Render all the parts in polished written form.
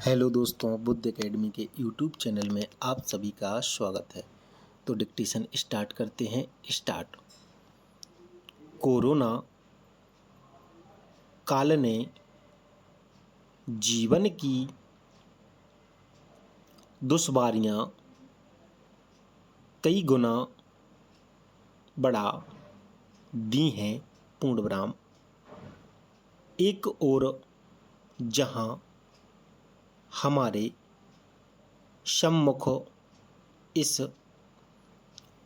Hello दोस्तों, Buddha academy के YouTube channel में आप सभी का स्वागत है। तो डिक्टेशन स्टार्ट करते हैं। स्टार्ट। कोरोना काल ने जीवन की दुश्वारियां कई गुना बढ़ा दी हैं। पूर्ण विराम। एक ओर जहां हमारे सम्मुख इस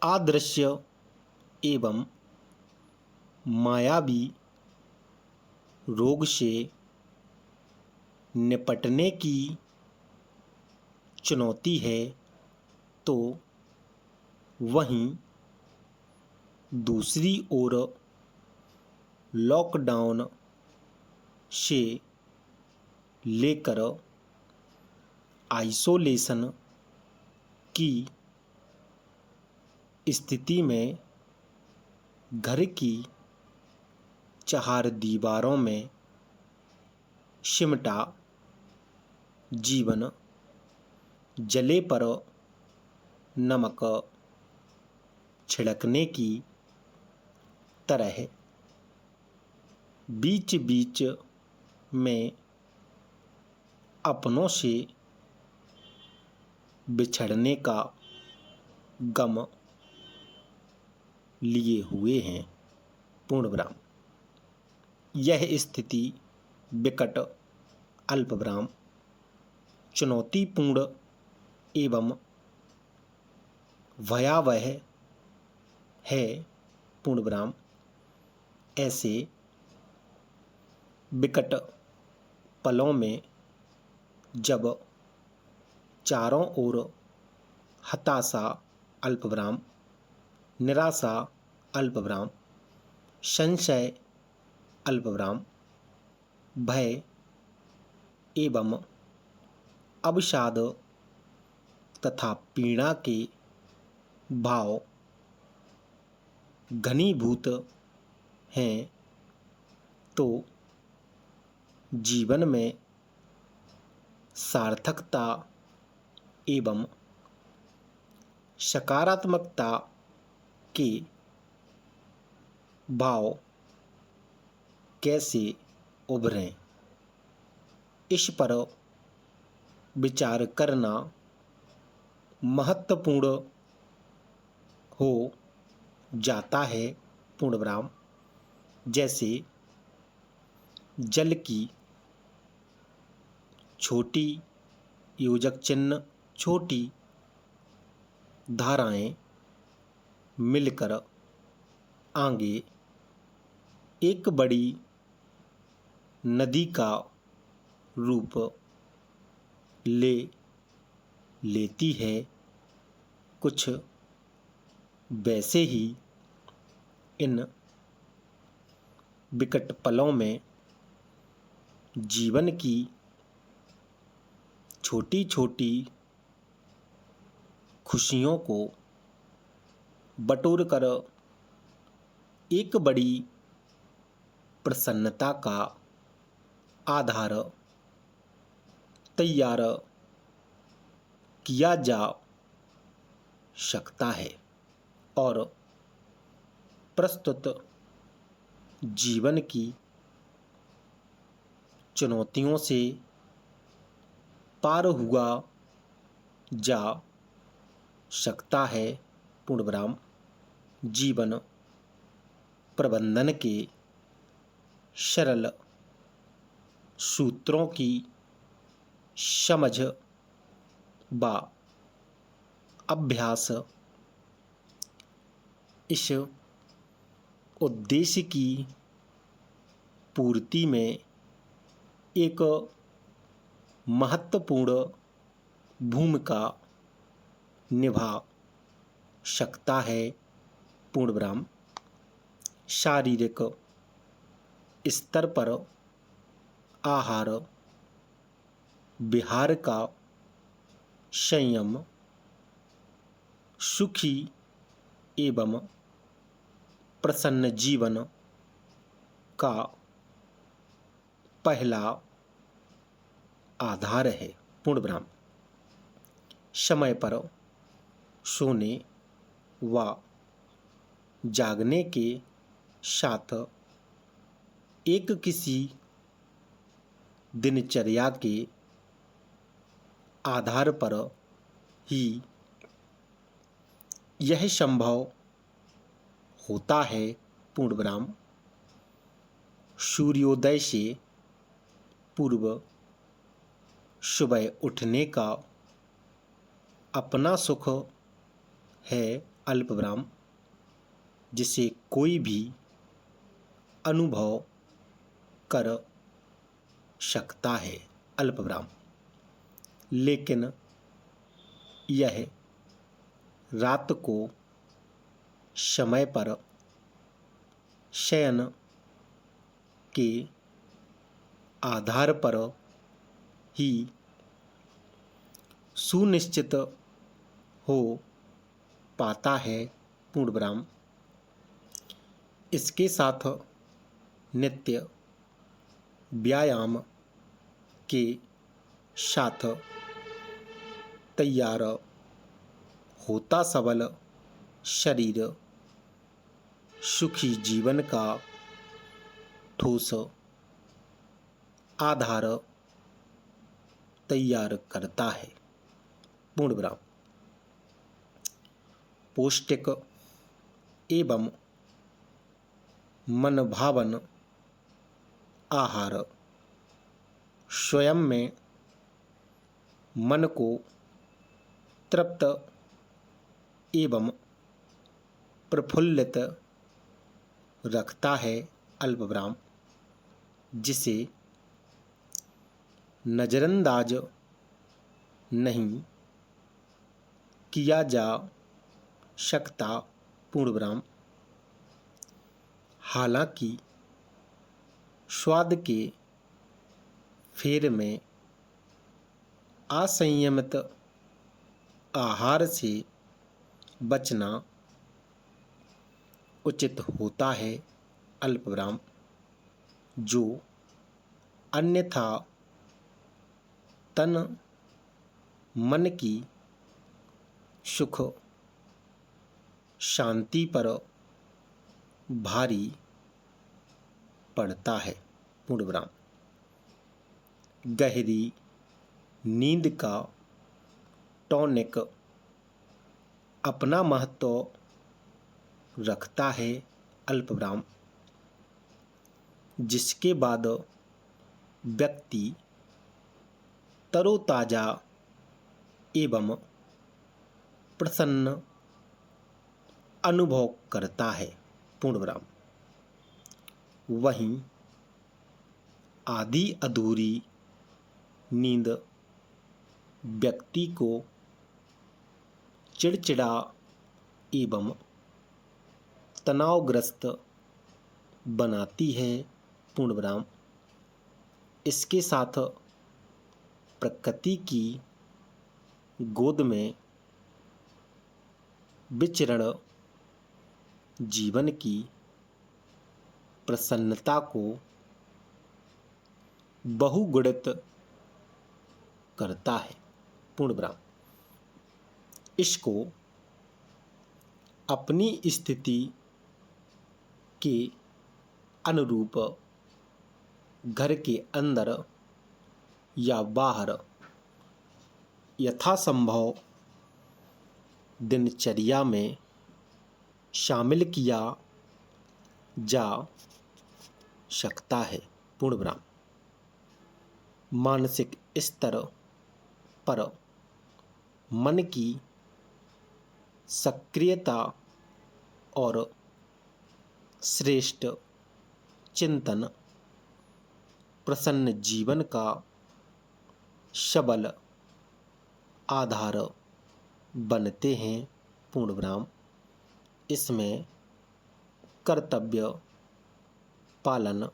अदृश्य एवं मायावी रोग से निपटने की चुनौती है, तो वहीं दूसरी ओर लॉकडाउन से लेकर आइसोलेशन की स्थिति में घर की चार दीवारों में सिमटा जीवन जले पर नमक छिड़कने की तरह बीच बीच में अपनों से बिछड़ने का गम लिए हुए हैं। पूर्ण विराम। यह स्थिति विकट, अल्प विराम, चुनौतीपूर्ण एवं भयावह है। पूर्ण विराम। ऐसे विकट पलों में जब चारों ओर हताशा, अल्प विराम, निराशा, अल्प विराम, संशय, अल्प विराम, भय एवं अवसाद तथा पीड़ा के भाव घनीभूत हैं, तो जीवन में सार्थकता एवं सकारात्मकता के भाव कैसे उभरें, इस पर विचार करना महत्वपूर्ण हो जाता है। पूर्ण विराम। जैसे जल की छोटी योजक चिन्ह छोटी धाराएं मिलकर आगे एक बड़ी नदी का रूप ले लेती है। कुछ वैसे ही इन विकट पलों में जीवन की छोटी छोटी खुशियों को बटोर कर एक बड़ी प्रसन्नता का आधार तैयार किया जा सकता है और प्रस्तुत जीवन की चुनौतियों से पार हुआ जा सकता है। पूर्ण विराम। जीवन प्रबंधन के सरल सूत्रों की समझ व अभ्यास इस उद्देश्य की पूर्ति में एक महत्वपूर्ण भूमिका निभा सकता है। पूर्ण विराम। शारीरिक स्तर पर आहार विहार का संयम सुखी एवं प्रसन्न जीवन का पहला आधार है। पूर्णविराम। समय पर सोने व जागने के साथ एक किसी दिनचर्या के आधार पर ही यह संभव होता है। पूर्णविराम। सूर्योदय से पूर्व सुबह उठने का अपना सुख है अल्पविराम, जिसे कोई भी अनुभव कर सकता है अल्पविराम। लेकिन यह रात को समय पर शयन के आधार पर ही सुनिश्चित हो पाता है। पूर्णविराम। इसके साथ नित्य व्यायाम के साथ तैयार होता सबल शरीर सुखी जीवन का ठोस आधार तैयार करता है। पूर्णविराम। पौष्टिक एवं मनभावन आहार स्वयं में मन को तृप्त एवं प्रफुल्लित रखता है अल्पविराम, जिसे नज़रअंदाज नहीं किया जा सकता। पूर्णविराम। हालांकि स्वाद के फेर में असंयमित आहार से बचना उचित होता है अल्पविराम, जो अन्यथा तन मन की सुख शांति पर भारी पड़ता है। पूर्णविराम। गहरी नींद का टॉनिक अपना महत्व रखता है अल्पविराम, जिसके बाद व्यक्ति तरोताजा एवं प्रसन्न अनुभव करता है। पूर्णविराम। वहीं आधी अधूरी नींद व्यक्ति को चिड़चिड़ा एवं तनावग्रस्त बनाती है। पूर्णविराम। इसके साथ प्रकृति की गोद में विचरण जीवन की प्रसन्नता को बहुगुणित करता है। पूर्णविराम। इसको अपनी स्थिति के अनुरूप घर के अंदर या बाहर यथासंभव दिनचर्या में शामिल किया जा सकता है। पूर्णविराम। मानसिक स्तर पर मन की सक्रियता और श्रेष्ठ चिंतन प्रसन्न जीवन का सबल आधार बनते हैं। पूर्णविराम। इसमें कर्तव्य पालन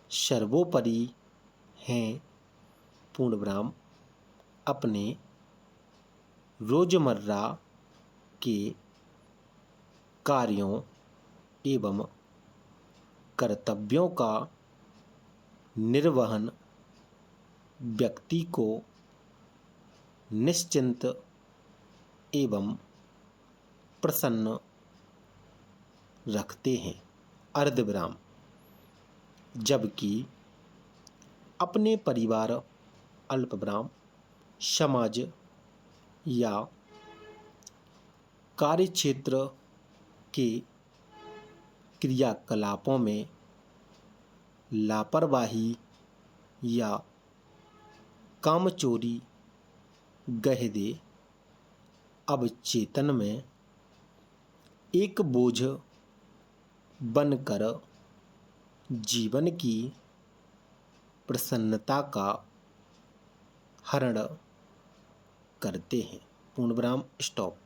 सर्वोपरि है। पूर्णविराम। अपने रोजमर्रा के कार्यों एवं कर्तव्यों का निर्वहन व्यक्ति को निश्चिंत एवं प्रसन्न रखते हैं। अर्धविराम। जबकि अपने परिवार, अल्पविराम, समाज या कार्यक्षेत्र के क्रियाकलापों में लापरवाही या कामचोरी गहरे अवचेतन में एक बोझ बनकर जीवन की प्रसन्नता का हरण करते हैं। पूर्णविराम। स्टॉप।